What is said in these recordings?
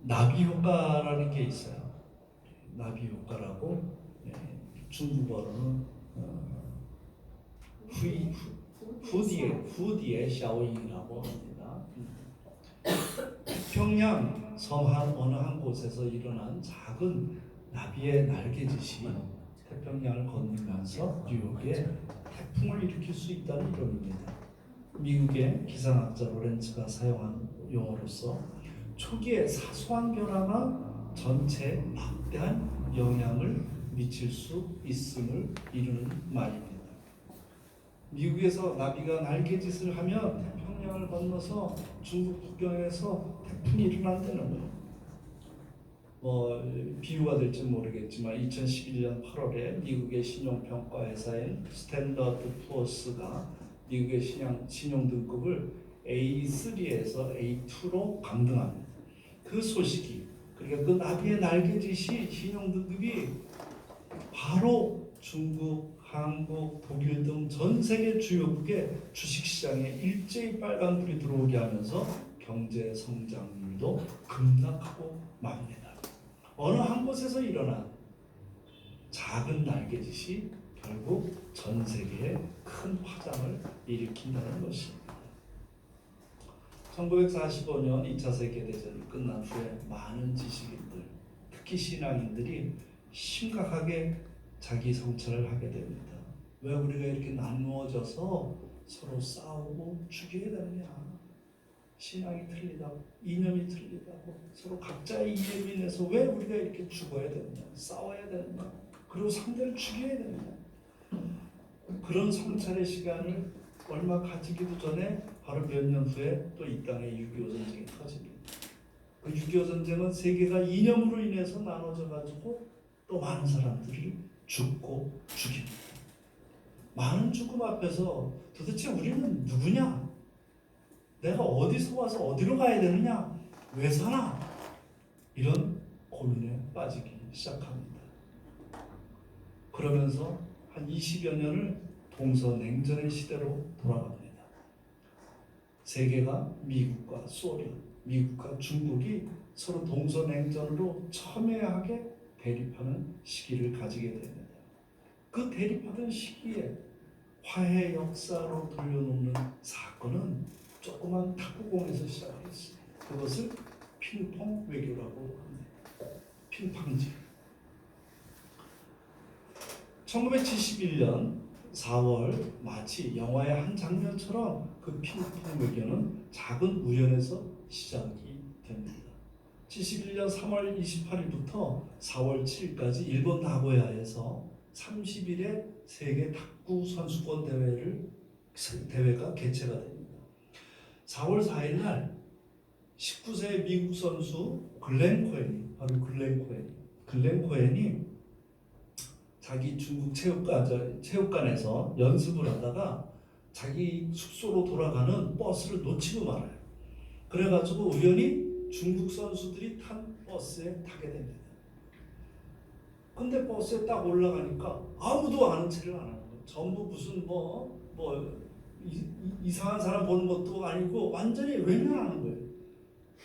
나비 효과라는 게 있어요. 나비 효과라고 중국어로는 후디의 샤오잉이라고 합니다. 태평양 섬 어느 한 곳에서 일어난 작은 나비의 날개짓이 태평양을 건너면서 뉴욕에 태풍을 일으킬 수 있다는 이론입니다. 미국의 기상학자 로렌츠가 사용한 용어로서 초기에 사소한 변화가 전체에 막대한 영향을 미칠 수 있음을 이루는 말입니다. 미국에서 나비가 날개짓을 하면 태평양을 건너서 중국 국경에서 태풍이 일어난다는 거예요. 비유가 될지 모르겠지만 2011년 8월에 미국의 신용평가 회사인 스탠더드 푸어스가 미국의 신용등급을 A3에서 A2로 감등합니다. 그 소식이, 그러니까 그 나비의 날개짓이 신용등급이 바로 중국, 한국, 독일 등 전 세계 주요국의 주식시장에 일제히 빨간불이 들어오게 하면서 경제 성장률도 급락하고 맙니다. 어느 한 곳에서 일어난 작은 날개짓이 결국 전 세계에 큰 파장을 일으킨다는 것입니다. 1945년 2차 세계대전이 끝난 후에 많은 지식인들, 특히 신앙인들이 심각하게 자기 성찰을 하게 됩니다. 왜 우리가 이렇게 나누어져서 서로 싸우고 죽여야 되느냐? 신앙이 틀리다고, 이념이 틀리다고, 서로 각자의 이념에 인해서 왜 우리가 이렇게 죽어야 되느냐? 싸워야 되느냐? 그리고 상대를 죽여야 되느냐? 그런 성찰의 시간을 얼마 가지기도 전에 바로 몇 년 후에 또 이 땅에 6.25 전쟁이 터집니다. 그 6.25 전쟁은 세계가 이념으로 인해서 나눠져 가지고 또 많은 사람들이 죽고 죽입니다. 많은 죽음 앞에서 도대체 우리는 누구냐? 내가 어디서 와서 어디로 가야 되느냐? 왜 사나? 이런 고민에 빠지기 시작합니다. 그러면서 한 20여 년을 동서냉전의 시대로 돌아갑니다. 세계가 미국과 소련, 미국과 중국이 서로 동서냉전으로 첨예하게 대립하는 시기를 가지게 됩니다. 그 대립하던 시기에 화해 역사로 돌려놓는 사건은 조그만 탁구공에서 시작했습니다. 그것을 핑퐁 외교라고 합니다. 핑팡지. 1971년 4월 마치 영화의 한 장면처럼 그 핑퐁 외교는 작은 우연에서 시작이 됩니다. 71년 3월 28일부터 4월 7일까지 일본 나고야에서 30일의 세계 탁구 선수권 대회가 개최가 됩니다. 4월 4일 날 19세 미국 선수 글렌 코엔이 자기 중국 체육관에서 연습을 하다가 자기 숙소로 돌아가는 버스를 놓치고 말아요. 그래가지고 우연히 중국 선수들이 탄 버스에 타게 됩니다. 근데 버스에 딱 올라가니까 아무도 아는 체를 안 하는 거예요. 전부 무슨 이상한 사람 보는 것도 아니고 완전히 외면하는 거예요.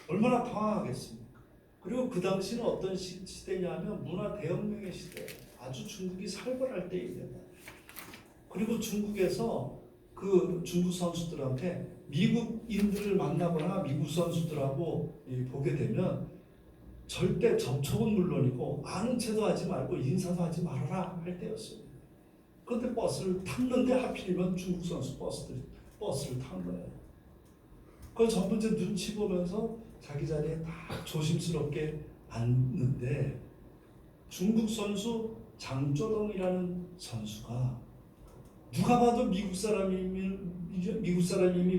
얼마나 당황하겠습니까? 그리고 그 당시는 어떤 시대냐면 문화 대혁명의 시대예요. 아주 중국이 살벌할 때입니다. 그리고 중국에서 그 중국 선수들한테 미국인들을 만나거나 미국 선수들하고 보게 되면 절대 접촉은 물론이고 아는 체도 하지 말고 인사도 하지 말아라 할 때였습니다. 그런데 버스를 탔는데 하필이면 중국 선수 버스를 탄 거예요. 그걸 전부 이제 눈치 보면서 자기 자리에 딱 조심스럽게 앉는데 중국 선수 장조동이라는 선수가 누가 봐도 미국 사람임이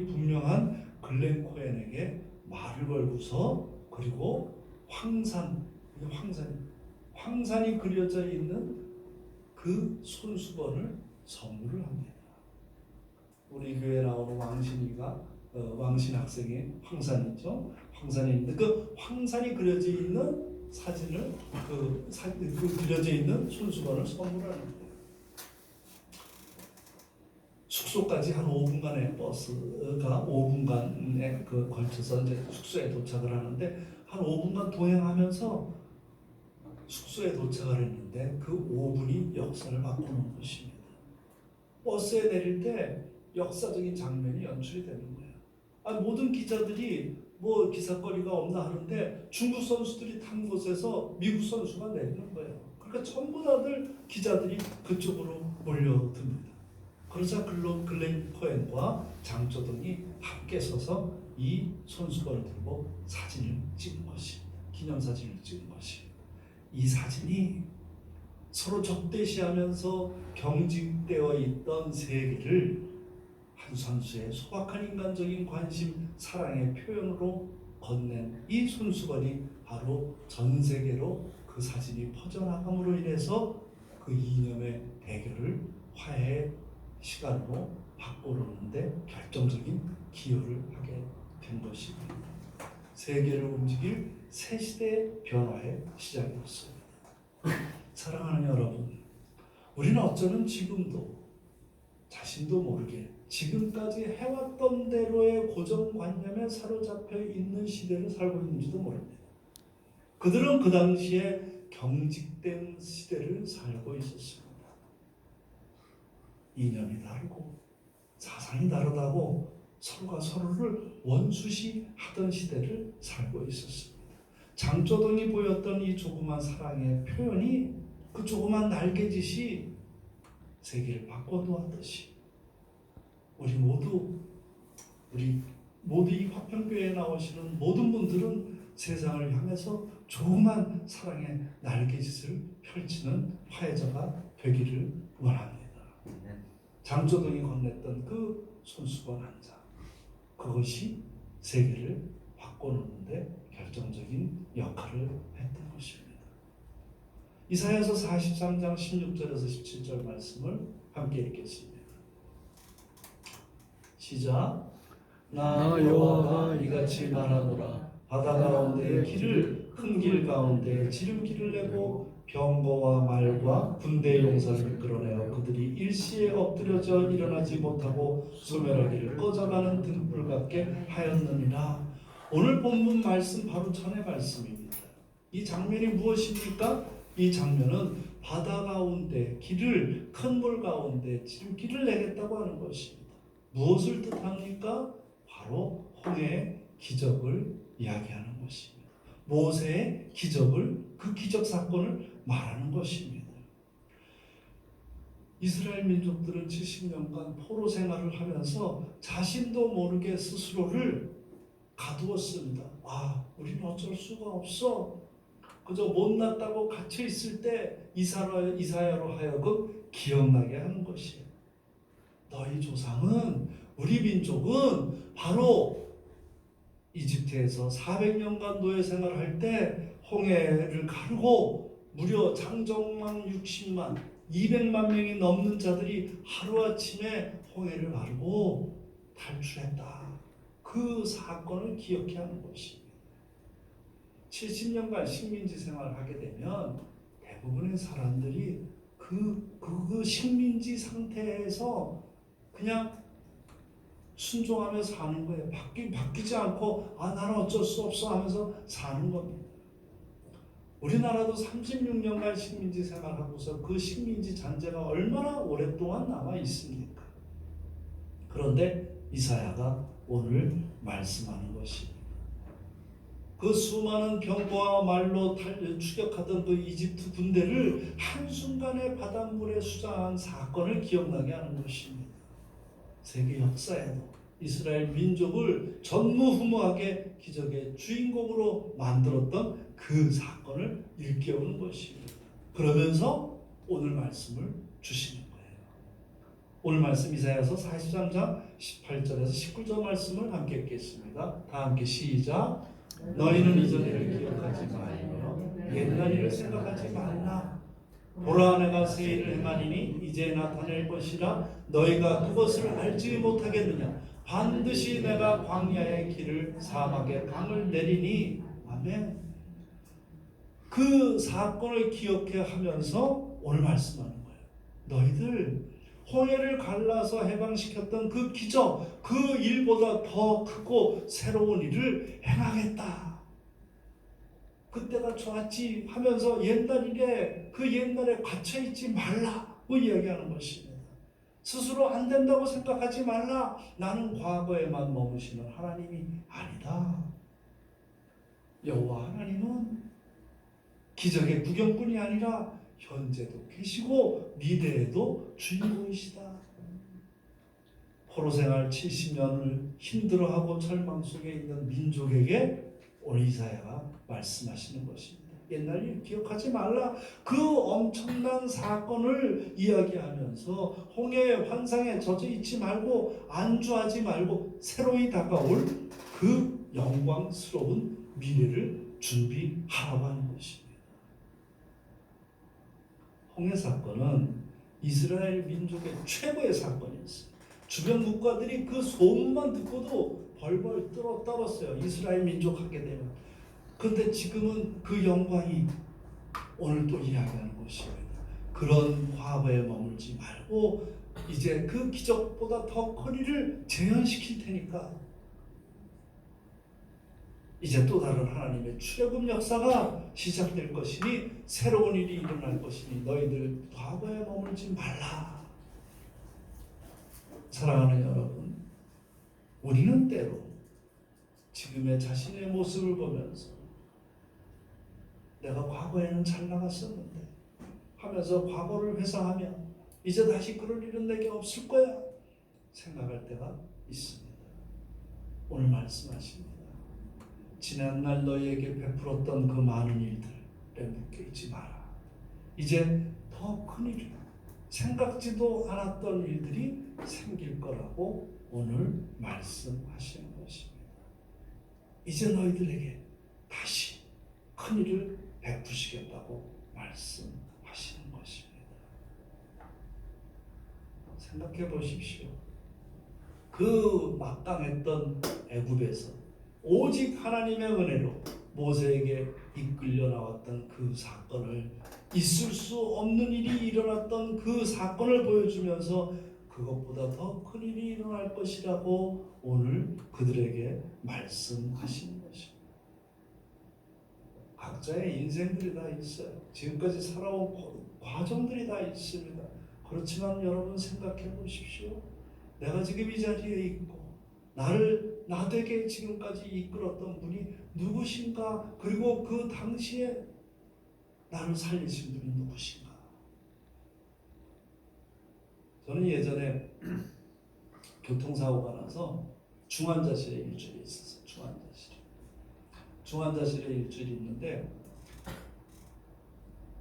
분명한 글렌 코엔에게 말을 걸고서 그리고 황산이 그려져 있는 그 손수건을 선물을 합니다. 우리 교회에 나오는 왕신 학생의 황산이죠. 황산이 있는데 그 황산이 그려져 있는 사진을 그 그려져 있는 손수건을 선물하는 거예요. 숙소까지 한 5분간의 버스가 5분간에 걸쳐서 이제 숙소에 도착을 하는데 한 5분간 동행하면서 숙소에 도착을 했는데 그 5분이 역사를 바꾸는 것입니다. 버스에 내릴 때 역사적인 장면이 연출이 되는 거예요. 모든 기자들이 뭐 기사거리가 없나 하는데 중국 선수들이 탄 곳에서 미국 선수가 내리는 거예요. 그러니까 전부 다들 기자들이 그쪽으로 몰려듭니다. 그러자 글렌 코엔과 장조동이 함께 서서 이 손수건을 들고 사진을 찍은 것입니다. 기념사진을 찍은 것입니다. 이 사진이 서로 적대시하면서 경직되어 있던 세계를 한 선수의 소박한 인간적인 관심, 사랑의 표현으로 건넨 이 손수건이 바로 전 세계로 그 사진이 퍼져나감으로 인해서 그 이념의 대결을 화해의 시간으로 바꿔놓는데 결정적인 기여를 하게 된 것입니다. 세계를 움직일 새 시대의 변화의 시작이었습니다. 사랑하는 여러분, 우리는 어쩌면 지금도 자신도 모르게 지금까지 해왔던 대로의 고정관념에 사로잡혀 있는 시대를 살고 있는지도 모릅니다. 그들은 그 당시에 경직된 시대를 살고 있었습니다. 이념이 다르고 사상이 다르다고 서로가 서로를 원수시하던 시대를 살고 있었습니다. 장조동이 보였던 이 조그만 사랑의 표현이 그 조그만 날개짓이 세계를 바꿔놓았듯이 우리 모두 이 화평교회에 나오시는 모든 분들은 세상을 향해서 조그만 사랑의 날개짓을 펼치는 화해자가 되기를 원합니다. 장조동이 건넸던 그 손수건 한 장, 그것이 세계를 바꿔놓는데 결정적인 역할을 했던 것입니다. 이사야서 43장 16절에서 17절 말씀을 함께 읽겠습니다. 시작. 나 여호와가 이같이 말하노라. 바다 가운데 길을 큰 길 가운데 지름길을 내고 병거와 말과 군대 용사를 이끌어내어 그들이 일시에 엎드려져 일어나지 못하고 소멸하기를 꺼져가는 등불 같게 하였느니라. 오늘 본문 말씀 바로 전의 말씀입니다. 이 장면이 무엇입니까? 이 장면은 바다 가운데 길을 큰 물 가운데 지름길을 내겠다고 하는 것입니다. 무엇을 뜻합니까? 바로 홍해의 기적을 이야기하는 것입니다. 모세의 기적을, 그 기적 사건을 말하는 것입니다. 이스라엘 민족들은 70년간 포로 생활을 하면서 자신도 모르게 스스로를 가두었습니다. 우리는 어쩔 수가 없어. 그저 못났다고 갇혀 있을 때 이사야로 하여금 기억나게 하는 것이에요. 너희 조상은, 우리 민족은 바로 이집트에서 400년간 노예 생활할 때 홍해를 가르고 무려 장정만 60만, 200만 명이 넘는 자들이 하루아침에 홍해를 가르고 탈출했다. 그 사건을 기억해야 하는 것입니다. 70년간 식민지 생활을 하게 되면 대부분의 사람들이 그 식민지 상태에서 그냥 순종하며 사는 거예요. 바뀌지 않고 나는 어쩔 수 없어 하면서 사는 겁니다. 우리나라도 36년간 식민지 생활하고서 그 식민지 잔재가 얼마나 오랫동안 남아 있습니까? 그런데 이사야가 오늘 말씀하는 것입니다. 그 수많은 병거와 말로 추격하던 그 이집트 군대를 한순간에 바닷물에 수장한 사건을 기억나게 하는 것입니다. 세계 역사에도 이스라엘 민족을 전무후무하게 기적의 주인공으로 만들었던 그 사건을 일깨우는 것입니다. 그러면서 오늘 말씀을 주시는 거예요. 오늘 말씀 이사야서 43장 18절에서 19절 말씀을 함께 읽겠습니다. 다 함께 시작. 너희는 이전 일을 기억하지 말며 옛날 일을 생각하지 말라. 보라, 내가 새 일을 행하리니 이제 나타낼 것이라. 너희가 그것을 알지 못하겠느냐. 반드시 내가 광야의 길을 사막의 강을 내리니. 아멘. 그 사건을 기억해 하면서 오늘 말씀하는 거예요. 너희들 홍해를 갈라서 해방시켰던 그 기적, 그 일보다 더 크고 새로운 일을 행하겠다. 그때가 좋았지 하면서 옛날 일에 그 옛날에 갇혀있지 말라고 이야기하는 것입니다. 스스로 안 된다고 생각하지 말라. 나는 과거에만 머무시는 하나님이 아니다. 여호와 하나님은 기적의 구경꾼이 아니라 현재도 계시고 미래에도 주인공이시다. 포로 생활 70년을 힘들어하고 절망 속에 있는 민족에게 오늘 이사야가 말씀하시는 것입니다. 옛날 일 기억하지 말라. 그 엄청난 사건을 이야기하면서 홍해의 환상에 젖어 있지 말고 안주하지 말고 새로이 다가올 그 영광스러운 미래를 준비하라고 하는 것입니다. 홍해 사건은 이스라엘 민족의 최고의 사건이었어요. 주변 국가들이 그 소문만 듣고도 벌벌 떨었어요. 이스라엘 민족 하게 되면. 그런데 지금은 그 영광이 오늘 또 이야기하는 것입니다. 그런 과거에 머물지 말고 이제 그 기적보다 더 큰 일을 재현시킬 테니까 이제 또 다른 하나님의 출애굽 역사가 시작될 것이니 새로운 일이 일어날 것이니 너희들 과거에 머물지 말라. 사랑하는 여러분, 우리는 때로 지금의 자신의 모습을 보면서 내가 과거에는 잘 나갔었는데 하면서 과거를 회상하며 이제 다시 그럴 일은 내게 없을 거야 생각할 때가 있습니다. 오늘 말씀하십니다. 지난날 너희에게 베풀었던 그 많은 일들에 묶여있지 마라. 이제 더 큰 일, 생각지도 않았던 일들이 생길 거라고 오늘 말씀하시는 것입니다. 이제 너희들에게 다시 큰 일을 베푸시겠다고 말씀하시는 것입니다. 생각해 보십시오. 그 막강했던 애굽에서 오직 하나님의 은혜로 모세에게 이끌려 나왔던 그 사건을, 있을 수 없는 일이 일어났던 그 사건을 보여주면서 그것보다 더 큰 일이 일어날 것이라고 오늘 그들에게 말씀하시는 것입니다. 각자의 인생들이 다 있어요. 지금까지 살아온 과정들이 다 있습니다. 그렇지만 여러분 생각해 보십시오. 내가 지금 이 자리에 있고 나를 나되게 지금까지 이끌었던 분이 누구신가? 그리고 그 당시에 나를 살리신 분이 누구신가? 저는 예전에 교통사고가 나서 중환자실에 일주일 있었어요. 중환자실에 일주일 있는데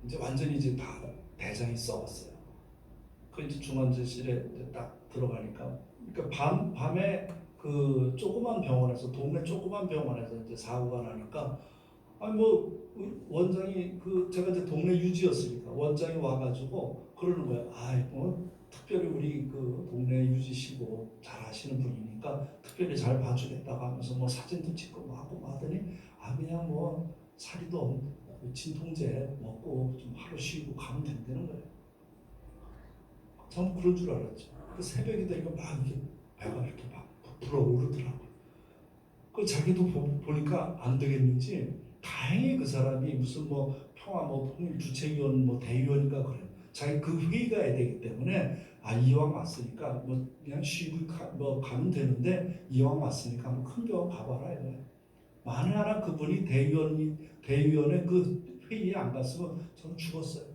이제 완전히 이제 다 대장이 썩었어요. 그 이제 중환자실에 이제 딱 들어가니까, 그러니까 밤에 그 조그만 병원에서, 동네 조그만 병원에서 이제 사고가 나니까, 아니 뭐 원장이, 그 제가 이제 동네 유지였으니까 원장이 와가지고 그러는 거예요. 아이 뭐 특별히 우리 그 동네 유지시고 잘 하시는 분이니까 특별히 잘 봐주겠다고 하면서 뭐 사진도 찍고 뭐 하고 하더니, 아 그냥 뭐 사리도 진통제 먹고 좀 하루 쉬고 가면 된다는 거예요. 전 그런 줄 알았죠. 그 새벽이 되니까 막 이렇게 배가 이렇게 막 불어오르더라고요. 그 자기도 보니까 안 되겠는지 다행히 그 사람이 무슨 뭐 평화 뭐 통일 주최위원 뭐 대위원인가 그래요. 자기 그 회의 가야 되기 때문에, 아 이왕 왔으니까 뭐 그냥 쉬고 뭐 가면 되는데 이왕 왔으니까 뭐 큰 병원 가봐라 이거예요. 만에 하나 그분이 대위원의 그 회의에 안 갔으면 저는 죽었어요.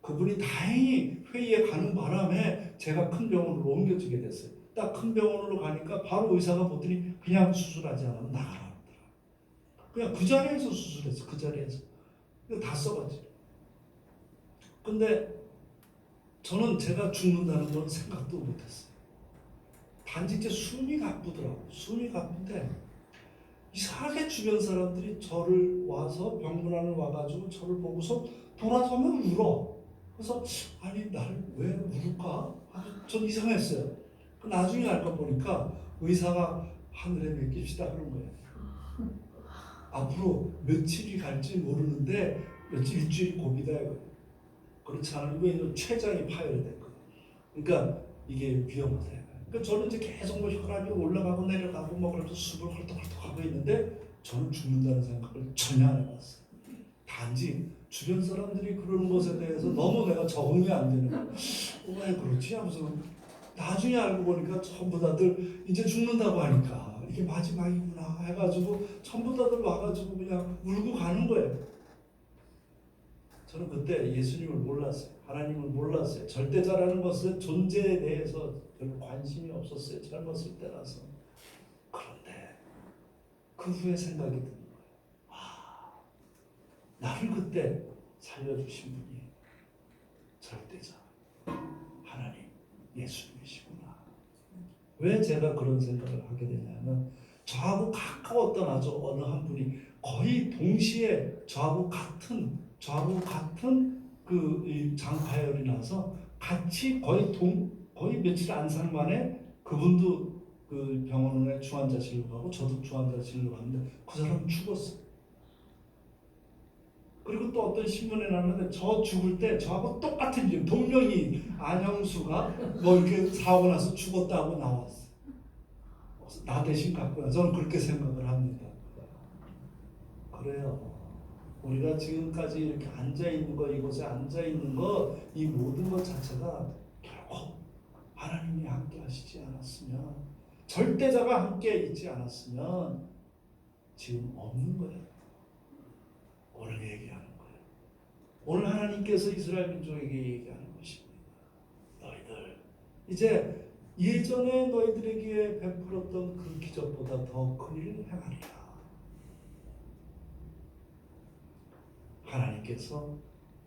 그분이 다행히 회의에 가는 바람에 제가 큰 병원으로 옮겨지게 됐어요. 딱 큰 병원으로 가니까 바로 의사가 보더니 그냥 수술하지 않으면 나가라 그러더라. 그냥 그 자리에서 수술했어. 그 자리에서. 다 써봤지. 근데 저는 제가 죽는다는 건 생각도 못했어요. 단지 이제 숨이 가쁘더라고. 숨이 가쁜데 이상하게 주변 사람들이 저를 와서, 병문안을 와가지고 저를 보고서 돌아서면 울어. 그래서 아니 나를 왜 울을까? 전 이상했어요. 나중에 알고 보니까 의사가 하늘에 맡깁시다 그런 거예요. 앞으로 며칠이 갈지 모르는데 일주일이 고비다 이거예요. 그렇지 않으면 이거 췌장이 파열됐거든요. 그러니까 이게 위험하다. 그러니까 저는 이제 계속 뭐 혈압이 올라가고 내려가고 뭐 그래서 숨을 헐떡헐떡 하고 있는데 저는 죽는다는 생각을 전혀 안 해봤어요. 단지 주변 사람들이 그러는 것에 대해서 너무 내가 적응이 안 되는 거야. 왜 그렇지? 하면서 나중에 알고 보니까 전부 다들 이제 죽는다고 하니까 이게 마지막이구나 해가지고 전부 다들 와가지고 그냥 울고 가는 거예요. 저는 그때 예수님을 몰랐어요. 하나님을 몰랐어요. 절대자라는 것의 존재에 대해서 별로 관심이 없었어요. 젊었을 때라서. 그런데 그 후에 생각이 드는 거예요. 아, 나를 그때 살려주신 분이 절대자 하나님 예수님이시구나. 왜 제가 그런 생각을 하게 되냐면 저하고 가까웠던 아주 어느 한 분이 거의 동시에 저하고 같은 그 장파열이 나서 같이 거의 며칠 안 산 만에 그분도 그 병원에 중환자실로 가고 저도 중환자실로 갔는데 그 사람 죽었어. 그리고 또 어떤 신문에 나왔는데 저 죽을 때 저하고 똑같은 이름 동명이 안영수가 뭐 이렇게 사고 나서 죽었다고 나왔어. 나 대신 갔구나. 저는 그렇게 생각을 합니다. 그래요. 우리가 지금까지 이렇게 앉아 있는 거, 이곳에 앉아 있는 거, 이 모든 것 자체가 결코 하나님이 함께 하시지 않았으면, 절대자가 함께 있지 않았으면 지금 없는 거예요. 오늘 얘기하는 거예요. 오늘 하나님께서 이스라엘 민족에게 얘기하는 것입니다. 너희들 이제 예전에 너희들에게 베풀었던 그 기적보다 더 큰 일을 행하리라. 하나님께서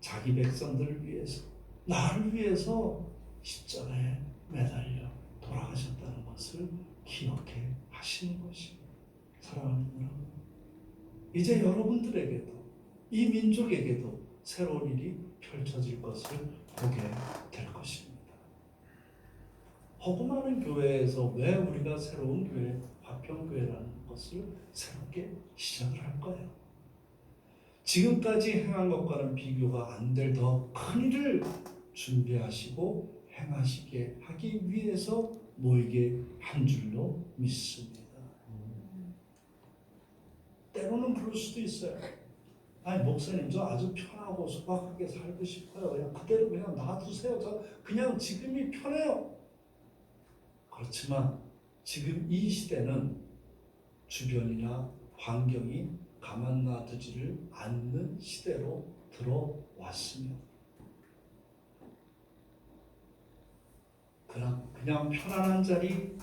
자기 백성들을 위해서, 나를 위해서 십자가에 매달려 돌아가셨다는 것을 기억해 하시는 것입니다. 사랑하는 여러분, 이제 여러분들에게도 이 민족에게도 새로운 일이 펼쳐질 것을 보게 될 것입니다. 허구많은 교회에서 왜 우리가 새로운 교회, 화평교회라는 것을 새롭게 시작을 할 거예요? 지금까지 행한 것과는 비교가 안 될 더 큰 일을 준비하시고 행하시게 하기 위해서 모이게 한 줄로 믿습니다. 때로는 그럴 수도 있어요. 아니 목사님 저 아주 편하고 소박하게 살고 싶어요. 그냥 그대로 그냥 놔두세요. 저 그냥 지금이 편해요. 그렇지만 지금 이 시대는 주변이나 환경이 가만 놔두지를 않는 시대로 들어왔으며 그냥 편안한 자리,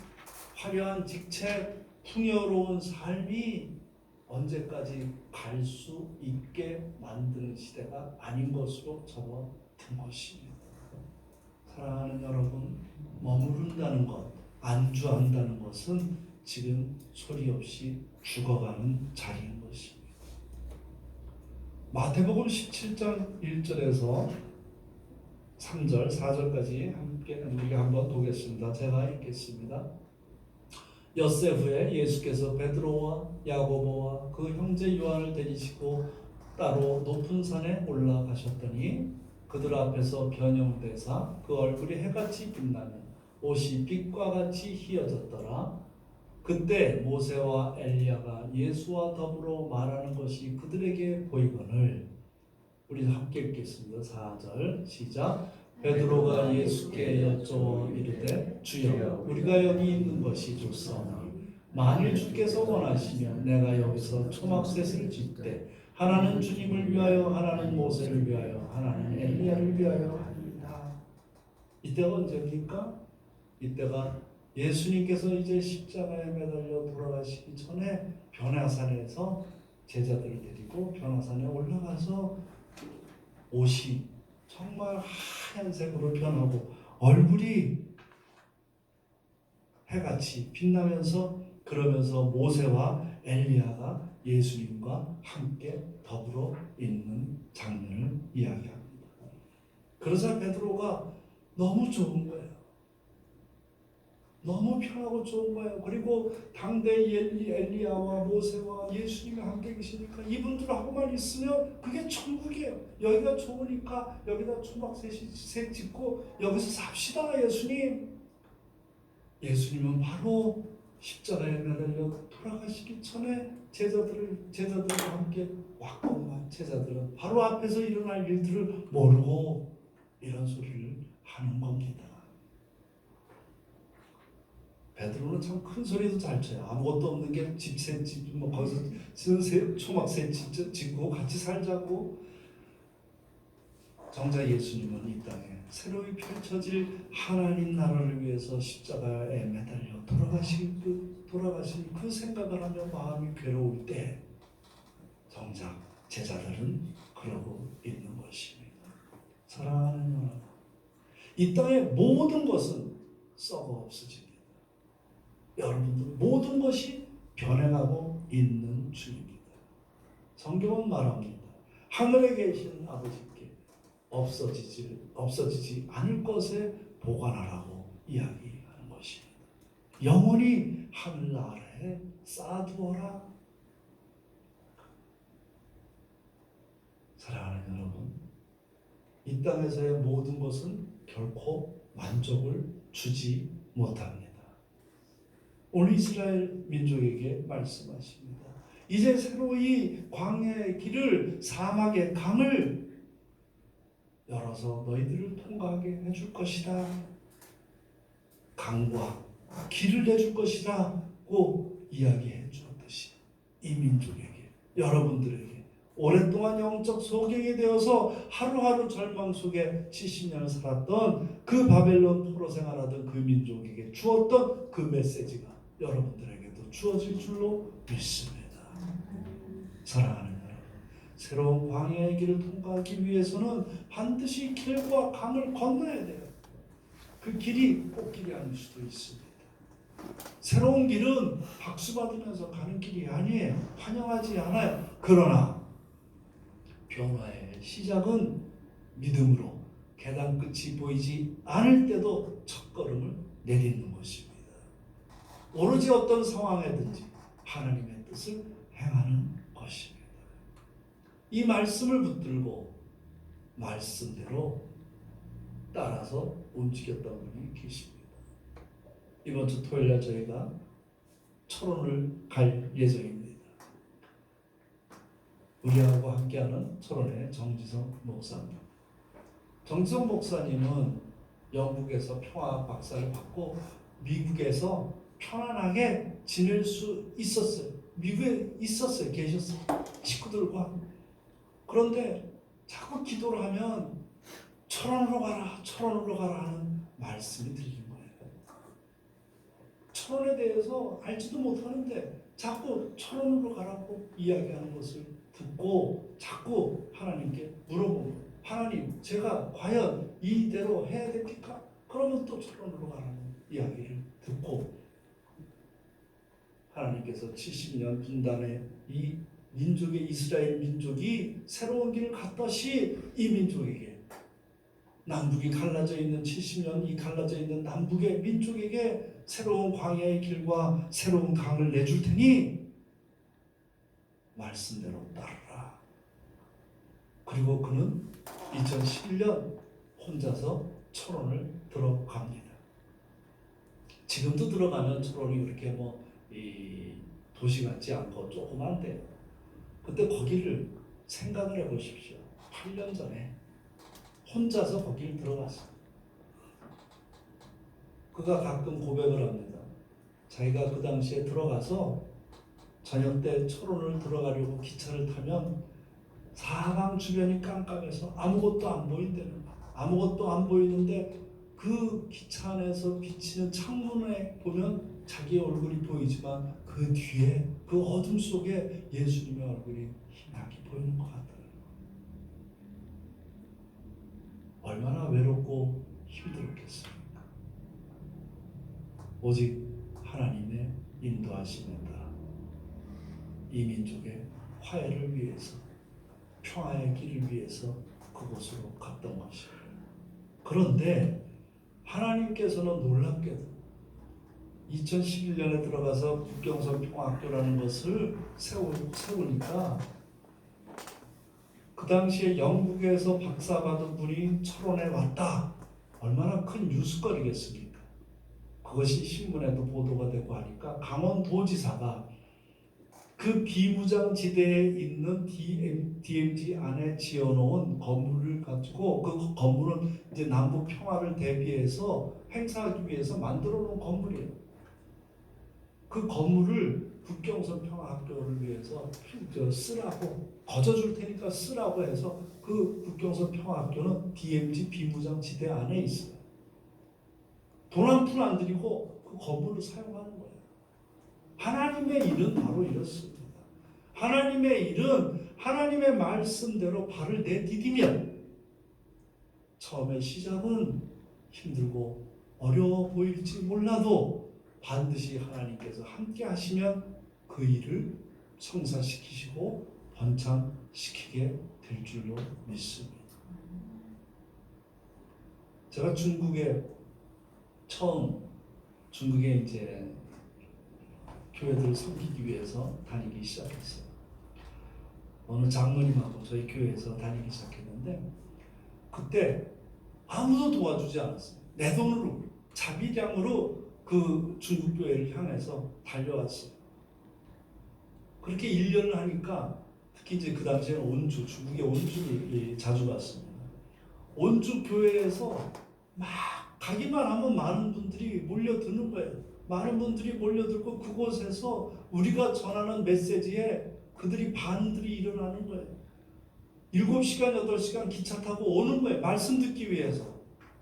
화려한 직책, 풍요로운 삶이 언제까지 갈 수 있게 만드는 시대가 아닌 것으로 접어든 것입니다. 사랑하는 여러분, 머무른다는 것, 안주한다는 것은 지금 소리 없이 죽어가는 자리인 것입니다. 마태복음 17장 1절에서 3절, 4절까지 함께 우리가 한번 보겠습니다. 제가 읽겠습니다. 엿새 후에 예수께서 베드로와 야고보와 그 형제 요한을 데리시고 따로 높은 산에 올라가셨더니 그들 앞에서 변형되사 그 얼굴이 해같이 빛나며 옷이 빛과 같이 희어졌더라. 그때 모세와 엘리야가 예수와 더불어 말하는 것이 그들에게 보이거늘. 우리 함께 읽겠습니다. 4절 시작. 베드로가 예수께 여쭈어 이르되 주여 우리가 여기 있는 것이 좋사오니 만일 주께서 원하시면 내가 여기서 초막셋을 짓되 하나는 주님을 위하여 하나는 모세를 위하여 하나는 엘리야를 위하여 하리이다. 이때가 언제입니까? 이때가 예수님께서 이제 십자가에 매달려 돌아가시기 전에 변화산에서 제자들을 데리고 변화산에 올라가서 옷이 정말 하얀색으로 변하고 얼굴이 해같이 빛나면서 그러면서 모세와 엘리야가 예수님과 함께 더불어 있는 장면을 이야기합니다. 그러자 베드로가 너무 좋은 거예요. 너무 편하고 좋은 거예요. 그리고 당대 엘리야와 모세와 예수님이 함께 계시니까 이분들하고만 있으면 그게 천국이에요. 여기가 좋으니까 여기다 초막셋 짓고 여기서 삽시다. 예수님은 바로 십자가에 매달려 돌아가시기 전에 제자들과 함께 왔건만 제자들은 바로 앞에서 일어날 일들을 모르고 이런 소리를 하는 겁니다. 베드로는 참 큰 소리도 잘 쳐요. 아무것도 없는 게 집 뭐 거기서 초막새 짓고 같이 살자고. 정작 예수님은 이 땅에 새로이 펼쳐질 하나님 나라를 위해서 십자가에 매달려 돌아가신 그 생각을 하며 마음이 괴로울 때 정작 제자들은 그러고 있는 것입니다. 사랑하는 여러분, 이 땅의 모든 것은 썩어 없어집니다. 여러분들 모든 것이 변해가고 있는 중입니다. 성경은 말합니다. 하늘에 계신 아버지께 없어지지 않을 것에 보관하라고 이야기하는 것입니다. 영원히 하늘 아래에 쌓아두어라. 사랑하는 여러분, 이 땅에서의 모든 것은 결코 만족을 주지 못합니다. 오늘 이스라엘 민족에게 말씀하십니다. 이제 새로이 광야의 길을, 사막의 강을 열어서 너희들을 통과하게 해줄 것이다. 강과 길을 내줄 것이라고 이야기해 주었듯이 이 민족에게, 여러분들에게 오랫동안 영적 소경이 되어서 하루하루 절망 속에 70년을 살았던 그 바벨론 포로 생활하던 그 민족에게 주었던 그 메시지가 여러분들에게도 주어질 줄로 믿습니다. 사랑하는 여러분, 새로운 광야의 길을 통과하기 위해서는 반드시 길과 강을 건너야 돼요. 그 길이 꽃길이 아닐 수도 있습니다. 새로운 길은 박수 받으면서 가는 길이 아니에요. 환영하지 않아요. 그러나 변화의 시작은 믿음으로 계단 끝이 보이지 않을 때도 첫걸음을 내딛는 것입니다. 오로지 어떤 상황에든지 하나님의 뜻을 행하는 것입니다. 이 말씀을 붙들고 말씀대로 따라서 움직였던 분이 계십니다. 이번 주 토요일날 저희가 철원을 갈 예정입니다. 우리하고 함께하는 철원의 정지성 목사님. 정지성 목사님은 영국에서 평화 박사를 받고 미국에서 편안하게 지낼 수 있었어요. 미국에 있었어요. 계셨어요. 식구들과. 그런데 자꾸 기도를 하면 철원으로 가라 하는 말씀이 들리는 거예요. 철원에 대해서 알지도 못하는데 자꾸 철원으로 가라고 이야기하는 것을 듣고 자꾸 하나님께 물어보고, 하나님, 제가 과연 이대로 해야 됩니까? 그러면 또 철원으로 가라는 이야기를 듣고, 하나님께서 70년 분단의 이 민족의, 이스라엘 민족이 새로운 길을 갔듯이 이 민족에게, 남북이 갈라져 있는 70년 이 갈라져 있는 남북의 민족에게 새로운 광야의 길과 새로운 강을 내줄 테니 말씀대로 따르라. 그리고 그는 2011년 혼자서 철원을 들어갑니다. 지금도 들어가면 철원이 그렇게 이 도시 같지 않고 조그만데요. 그때 거기를 생각을 해보십시오. 8년 전에 혼자서 거기를 들어갔어요. 그가 가끔 고백을 합니다. 자기가 그 당시에 들어가서 저녁 때 철원을 들어가려고 기차를 타면 사방 주변이 깜깜해서 아무것도 안 보인다는 거예요. 아무것도 안 보이는데 그 기차 안에서 비치는 창문에 보면 자기의 얼굴이 보이지만 그 뒤에, 그 어둠 속에 예수님의 얼굴이 희미하게 보이는 것 같더라고요. 얼마나 외롭고 힘들었겠습니까? 오직 하나님의 인도하심에 따라 이 민족의 화해를 위해서, 평화의 길을 위해서 그곳으로 갔던 것이에요. 그런데 하나님께서는 놀랍게도 2011년에 들어가서 국경선 평화학교라는 것을 세우니까 그 당시에 영국에서 박사받은 분이 철원에 왔다. 얼마나 큰 그 비무장지대에 있는 DMZ 안에 지어놓은 건물을 가지고 그 건물은 이제 남북 평화를 대비해서 행사하기 위해서 만들어 놓은 건물이에요. 그 건물을 국경선 평화학교를 위해서 쓰라고 거저줄 테니까 쓰라고 해서 그 국경선 평화학교는 DMZ 비무장지대 안에 있어요. 돈 한 푼 안 들이고 그 건물을 사용하는 거예요. 하나님의 일은 바로 이렇습니다. 하나님의 일은 하나님의 말씀대로 발을 내디디면 처음에 시작은 힘들고 어려워 보일지 몰라도 반드시 하나님께서 함께 하시면 그 일을 성사시키시고 번창시키게 될 줄로 믿습니다. 제가 중국에 이제 교회들을 섬기기 위해서 다니기 시작했어요. 어느 장로님하고 저희 교회에서 다니기 시작했는데 그때 아무도 도와주지 않았어요. 내 돈으로 자비량으로 그 중국 교회를 향해서 달려왔어요. 그렇게 1년을 하니까 특히 이제 그 당시에는 중국의 온주를 자주 갔습니다. 온주 교회에서 막 가기만 하면 많은 분들이 몰려드는 거예요. 많은 분들이 몰려들고 그곳에서 우리가 전하는 메시지에 그들이 반들이 일어나는 거예요. 7시간, 8시간 기차 타고 오는 거예요. 말씀 듣기 위해서.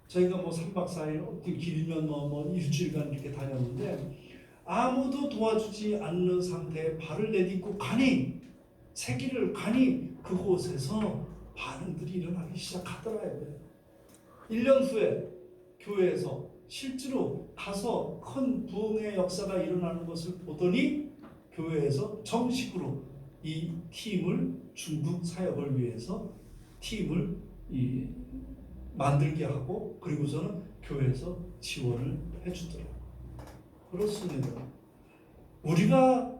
저희가 뭐 3박 4일, 길면 뭐 일주일간 이렇게 다녔는데 아무도 도와주지 않는 상태에 발을 내딛고 새길을 가니 그곳에서 반응들이 일어나기 시작하더라고요. 1년 후에 교회에서 실제로 가서 큰 부흥의 역사가 일어나는 것을 보더니 교회에서 정식으로 이 팀을 중국 사역을 위해서 팀을 만들게 하고 그리고서는 교회에서 지원을 해주더라고요. 그렇습니다. 우리가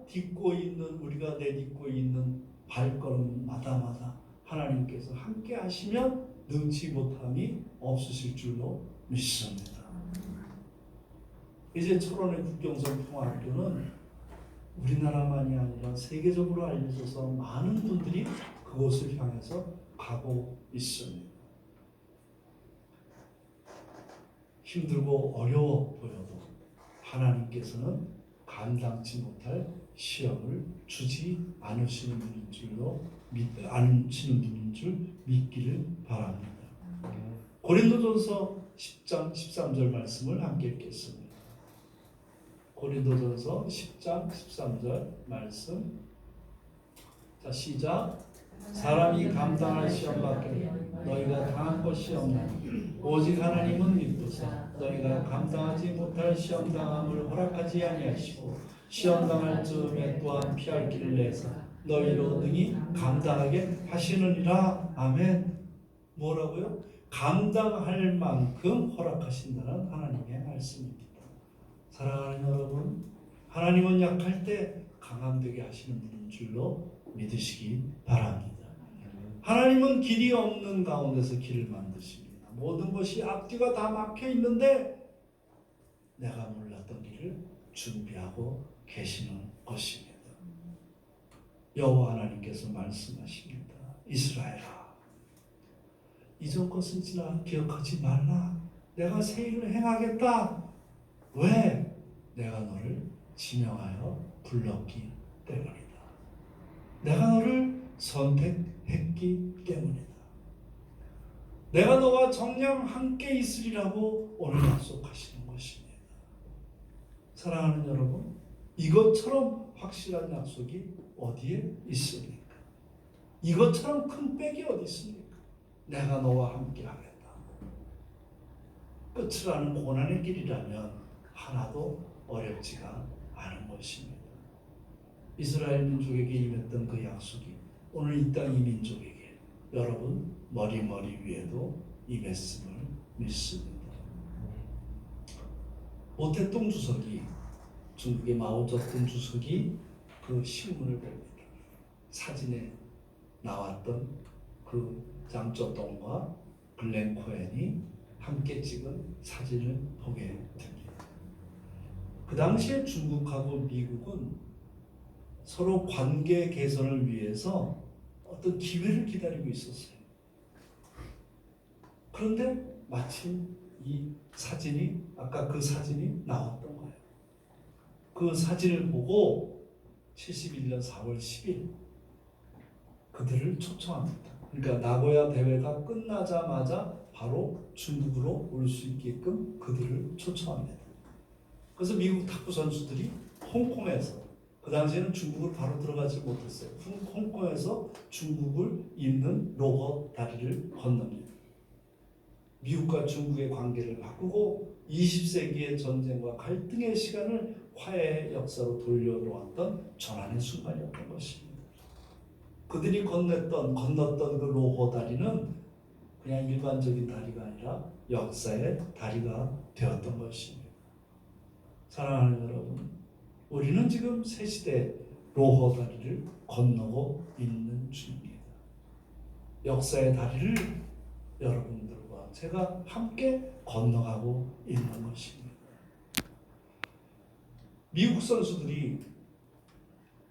내딛고 있는 발걸음마다 하나님께서 함께 하시면 능치 못함이 없으실 줄로 믿습니다. 이제 철원의 국경선 평화학교는 우리나라만이 아니라 세계적으로 알려져서 많은 분들이 그곳을 향해서 가고 있습니다. 힘들고 어려워 보여도 하나님께서는 감당치 못할 시험을 주지 않으시는 분인 줄 믿기를 바랍니다. 고린도전서 10장 13절 말씀을 함께 읽겠습니다. 고린도전서 10장 13절 말씀. 자, 시작. 사람이 감당할 시험밖에 너희가 당한 것이 없나니 오직 하나님은 믿으사 너희가 감당하지 못할 시험 당함을 허락하지 아니하시고 시험 당할 즈음에 또한 피할 길을 내사 너희로 능히 감당하게 하시느니라. 아멘. 뭐라고요? 감당할 만큼 허락하신다는 하나님의 말씀입니다. 사랑하는 여러분, 하나님은 약할 때 강함되게 하시는 분인 줄로 믿으시기 바랍니다. 하나님은 길이 없는 가운데서 길을 만드십니다. 모든 것이 앞뒤가 다 막혀 있는데 내가 몰랐던 길을 준비하고 계시는 것입니다. 여호와 하나님께서 말씀하십니다. 이스라엘아, 이전 것은 지나 기억하지 말라. 내가 새 일을 행하겠다. 왜? 내가 너를 지명하여 불렀기 때문이다. 내가 너를 선택했기 때문이다. 내가 너와 정녕 함께 있으리라고 오늘 약속하시는 것입니다. 사랑하는 여러분, 이것처럼 확실한 약속이 어디에 있습니까? 이것처럼 큰 빽이 어디 있습니까? 내가 너와 함께 하겠다. 끝을 아는 고난의 길이라면 하나도 어렵지가 않은 것입니다. 이스라엘 민족에게 임했던 그 약속이 오늘 이 땅 이 민족에게 여러분 머리 위에도 임했음을 믿습니다. 모태동 주석이 중국의 마오쩌둥 주석이 그 신문을 봅니다. 사진에 나왔던 그 장쩌동과 글렌 코엔이 함께 찍은 사진을 보게 됩니다. 그 당시에 중국하고 미국은 서로 관계 개선을 위해서 어떤 기회를 기다리고 있었어요. 그런데 마침 이 사진이, 아까 그 사진이 나왔던 거예요. 그 사진을 보고 71년 4월 10일 그들을 초청합니다. 그러니까 나고야 대회가 끝나자마자 바로 중국으로 올 수 있게끔 그들을 초청합니다. 그래서 미국 탁구 선수들이 홍콩에서, 그 당시에는 중국으로 바로 들어가지 못했어요. 홍콩에서 중국을 잇는 로거 다리를 건넙니다. 미국과 중국의 관계를 바꾸고 20세기의 전쟁과 갈등의 시간을 화해의 역사로 돌려놓았던 전환의 순간이었던 것입니다. 그들이 건넜던 그 로호 다리는 그냥 일반적인 다리가 아니라 역사의 다리가 되었던 것입니다. 사랑하는 여러분, 우리는 지금 새 시대 로호 다리를 건너고 있는 중입니다. 역사의 다리를 여러분들과 제가 함께 건너가고 있는 것입니다. 미국 선수들이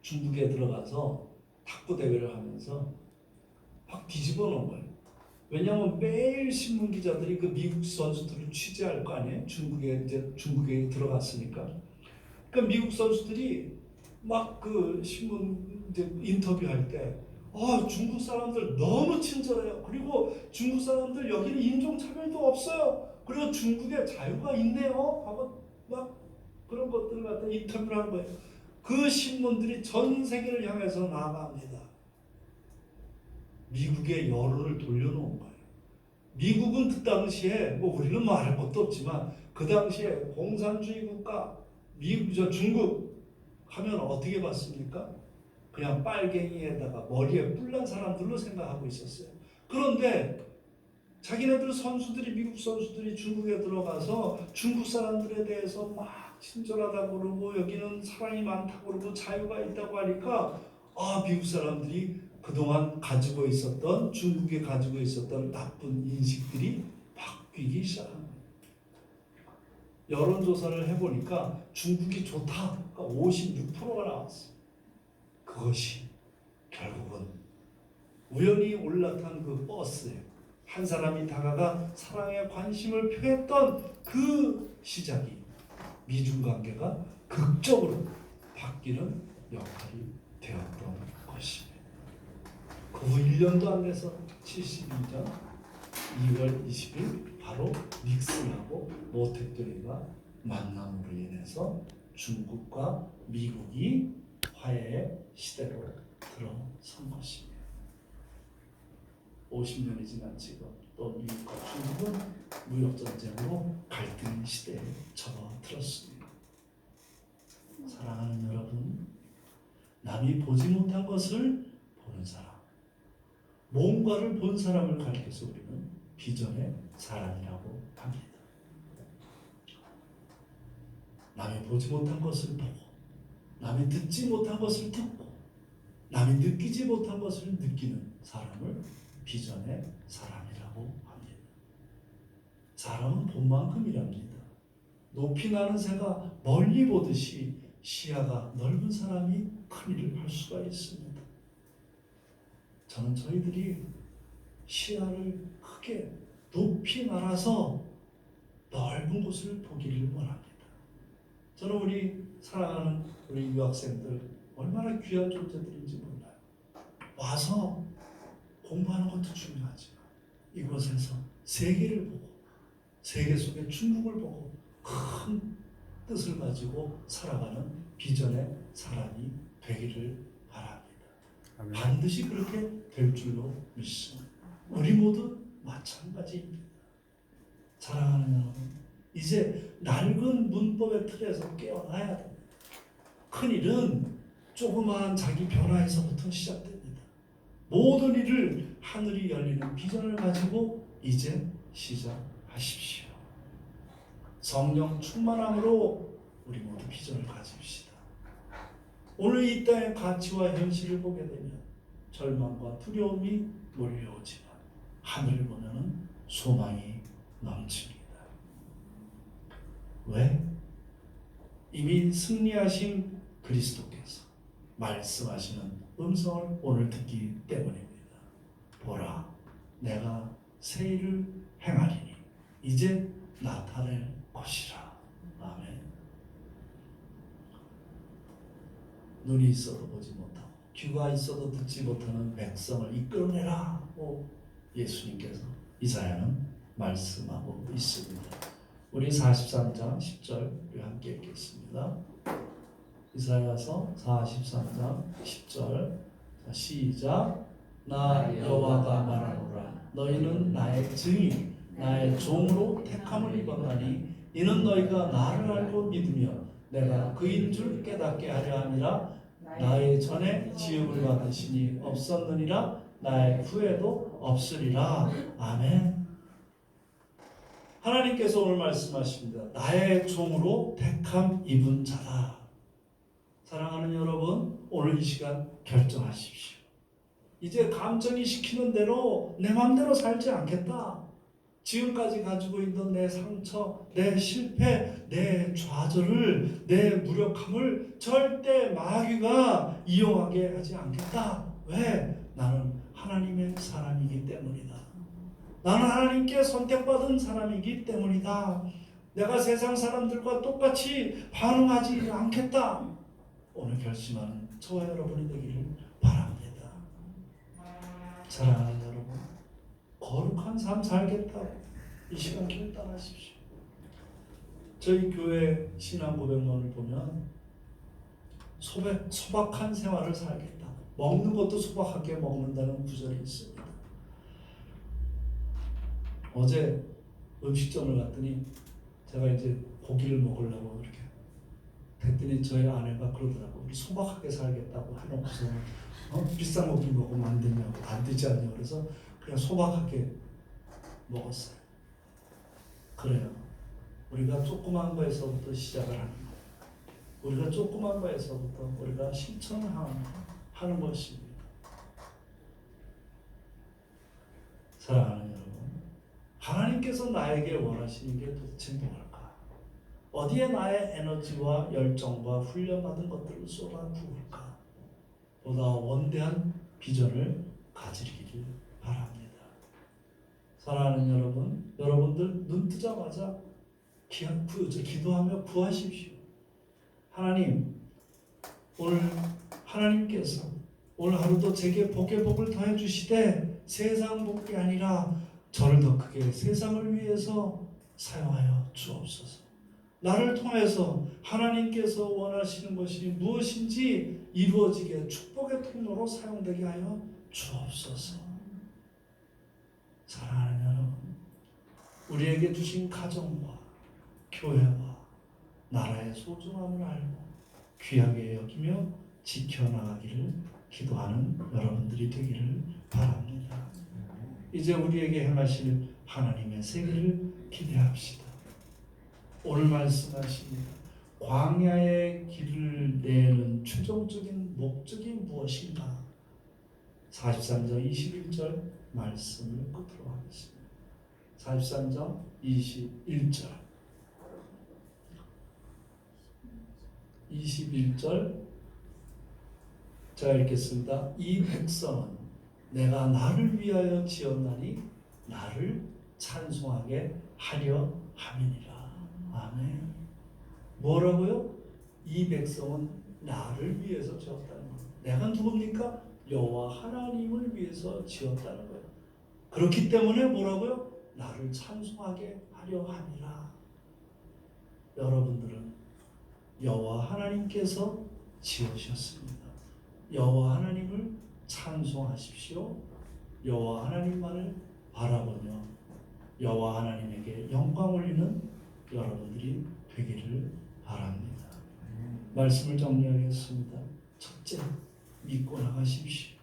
중국에 들어가서 탁구 대회를 하면서 확 뒤집어 놓은 거예요. 왜냐하면 매일 신문 기자들이 그 미국 선수들을 취재할 거 아니에요. 중국에 들어갔으니까. 그러니까 미국 선수들이 막 그 신문 인터뷰할 때, 중국 사람들 너무 친절해요. 그리고 중국 사람들 여기는 인종차별도 없어요. 그리고 중국에 자유가 있네요. 하고 막 그런 것들을 갖다 인터뷰를 한 거예요. 그 신문들이 전 세계를 향해서 나아갑니다. 미국의 여론을 돌려놓은 거예요. 미국은 그 당시에 우리는 말할 것도 없지만 그 당시에 공산주의 국가 중국 하면 어떻게 봤습니까? 그냥 빨갱이에다가 머리에 뿔난 사람들로 생각하고 있었어요. 그런데 자기네들 선수들이, 미국 선수들이 중국에 들어가서 중국 사람들에 대해서 막 친절하다고 그러고 여기는 사랑이 많다고 그러고 자유가 있다고 하니까 미국 사람들이 그동안 중국에 가지고 있었던 나쁜 인식들이 바뀌기 시작합니다. 여론조사를 해보니까 중국이 좋다, 56%가 나왔어요. 그것이 결국은 우연히 올라탄 그 버스에 한 사람이 다가가 사랑에 관심을 표했던 그 시작이 미중 관계가 극적으로 바뀌는 역할이 되었던 것입니다. 그 후 1년도 안 돼서 72년 2월 20일 바로 닉슨하고 모택돌이가 만남으로 인해서 중국과 미국이 화해의 시대로 들어선 것입니다. 50년이 지난 지금 또 미국과 중국은 무역전쟁으로 갈등 시대에 접어들었습니다. 사랑하는 여러분, 남이 보지 못한 것을 보는 사람, 뭔가를 본 사람을 가리켜서 우리는 비전의 사람이라고 합니다. 남이 보지 못한 것을 보고, 남이 듣지 못한 것을 듣고, 남이 느끼지 못한 것을 느끼는 사람을 비전의 사람이라고 합니다. 사람은 본만큼이랍니다. 높이 나는 새가 멀리 보듯이 시야가 넓은 사람이 큰 일을 할 수가 있습니다. 저는 저희들이 시야를 크게 높이 날아서 넓은 곳을 보기를 원합니다. 저는 우리 사랑하는 우리 유학생들 얼마나 귀한 존재들인지 몰라요. 와서 공부하는 것도 중요하지만 이곳에서 세계를 보고 세계 속의 중국을 보고 큰 뜻을 가지고 살아가는 비전의 사람이 되기를 바랍니다. 아멘. 반드시 그렇게 될 줄로 믿습니다. 우리 모두 마찬가지입니다. 사랑하는 여러분, 이제 낡은 문법의 틀에서 깨어나야 됩니다. 큰일은 조그마한 자기 변화에서부터 시작됩니다. 모든 일을 하늘이 열리는 비전을 가지고 이제 시작하십시오. 성령 충만함으로 우리 모두 비전을 가집시다. 오늘 이 땅의 가치와 현실을 보게 되면 절망과 두려움이 몰려오지만 하늘을 보면 소망이 넘칩니다. 왜? 이미 승리하신 그리스도께서 말씀하시는 음성을 오늘 듣기 때문입니다. 보라, 내가 새 일을 행하리니 이제 나타낼 것이라. 아멘. 눈이 있어도 보지 못하고 귀가 있어도 듣지 못하는 백성을 이끌어내라고 예수님께서 이사야는 말씀하고 있습니다. 우리 43장 10절 우리 함께 읽겠습니다. 이사야서 43장 10절 시작. 나 여호와가 말하노라. 너희는 나의 증인 나의 종으로 택함을 입었나니 이는 너희가 나를 알고 믿으며 내가 그인 줄 깨닫게 하려 함이라. 나의 전에 지음을 받으시니 없었느니라. 나의 후에도 없으리라. 아멘. 하나님께서 오늘 말씀하십니다. 나의 종으로 택함 입은 자다. 사랑하는 여러분, 오늘 이 시간 결정하십시오. 이제 감정이 시키는 대로 내 마음대로 살지 않겠다. 지금까지 가지고 있던 내 상처, 내 실패, 내 좌절을, 내 무력함을 절대 마귀가 이용하게 하지 않겠다. 왜? 나는 하나님의 사람이기 때문이다. 나는 하나님께 선택받은 사람이기 때문이다. 내가 세상 사람들과 똑같이 반응하지 않겠다. 오늘 결심하는 저와 여러분이 되기를 바랍니다. 사랑하는 여러분, 거룩한 삶 살겠다고 이 시간 결단하십시오. 저희 교회 신앙 고백론을 보면 소박한 생활을 살겠다. 먹는 것도 소박하게 먹는다는 구절이 있습니다. 어제 음식점을 갔더니 제가 이제 고기를 먹으려고 이렇게 했더니 저희 아내가 그러더라고. 우리 소박하게 살겠다고 해놓고서 비싼 고기 먹으면 안 되냐고, 안 되지 않냐고. 그래서 그냥 소박하게 먹었어요. 그래요. 우리가 조그만 거에서부터 시작을 하는 거예요. 우리가 조그만 거에서부터 우리가 실천하는 것입니다. 사랑하는 여러분, 하나님께서 나에게 원하시는 게 도대체 뭘까? 어디에 나의 에너지와 열정과 훈련받은 것들을 쏟아부을까? 보다 원대한 비전을 가지기를 바랍니다. 사랑하는 여러분, 여러분들 눈 뜨자마자 기도하며 구하십시오. 하나님, 오늘 하나님께서 오늘 하루도 제게 복의 복을 더해 주시되 세상 복이 아니라 저를 더 크게 세상을 위해서 사용하여 주옵소서. 나를 통해서 하나님께서 원하시는 것이 무엇인지 이루어지게 축복의 통로로 사용되게 하여 주옵소서. 사랑하는 여러분, 우리에게 주신 가정과 교회와 나라의 소중함을 알고 귀하게 여기며 지켜나가기를 기도하는 여러분들이 되기를 바랍니다. 이제 우리에게 행하실 하나님의 세계를 기대합시다. 오늘 말씀하십니다. 광야의 길을 내는 최종적인 목적이 무엇인가? 43장 21절 말씀을 끝으로 하겠습니다. 43장 21절 21절 제가 읽겠습니다. 이 백성은 내가 나를 위하여 지었나니 나를 찬송하게 하려 함이니라. 아멘. 뭐라고요? 이 백성은 나를 위해서 지었다는 거예요. 내가 누굽니까? 여호와 하나님을 위해서 지었다는 거예요. 그렇기 때문에 뭐라고요? 나를 찬송하게 하려 함이라. 여러분들은 여호와 하나님께서 지으셨습니다. 여호와 하나님을 찬송하십시오. 여호와 하나님만을 바라보며 여호와 하나님에게 영광 올리는 여러분들이 되기를 바랍니다. 말씀을 정리하겠습니다. 첫째, 믿고 나가십시오.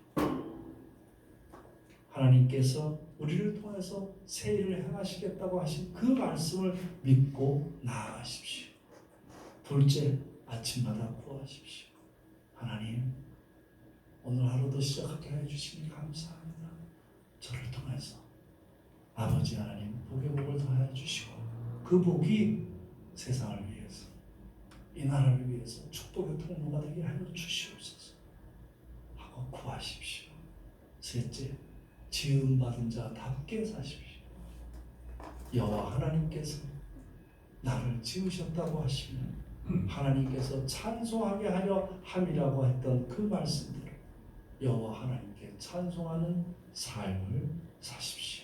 하나님께서 우리를 통해서 새 일을 행하시겠다고 하신 그 말씀을 믿고 나아가십시오. 둘째, 아침마다 구하십시오. 하나님, 오늘 하루도 시작하게 해주시니 감사합니다. 저를 통해서 아버지 하나님 복의 복을 더해 주시고 그 복이 세상을 위해서 이 나라를 위해서 축복의 통로가 되게 하여 주시옵소서. 구하십시오. 셋째, 지음받은 자답게 사십시오. 여호와 하나님께서 나를 지으셨다고 하시면 하나님께서 찬송하게 하려 함이라고 했던 그 말씀대로 여호와 하나님께 찬송하는 삶을 사십시오.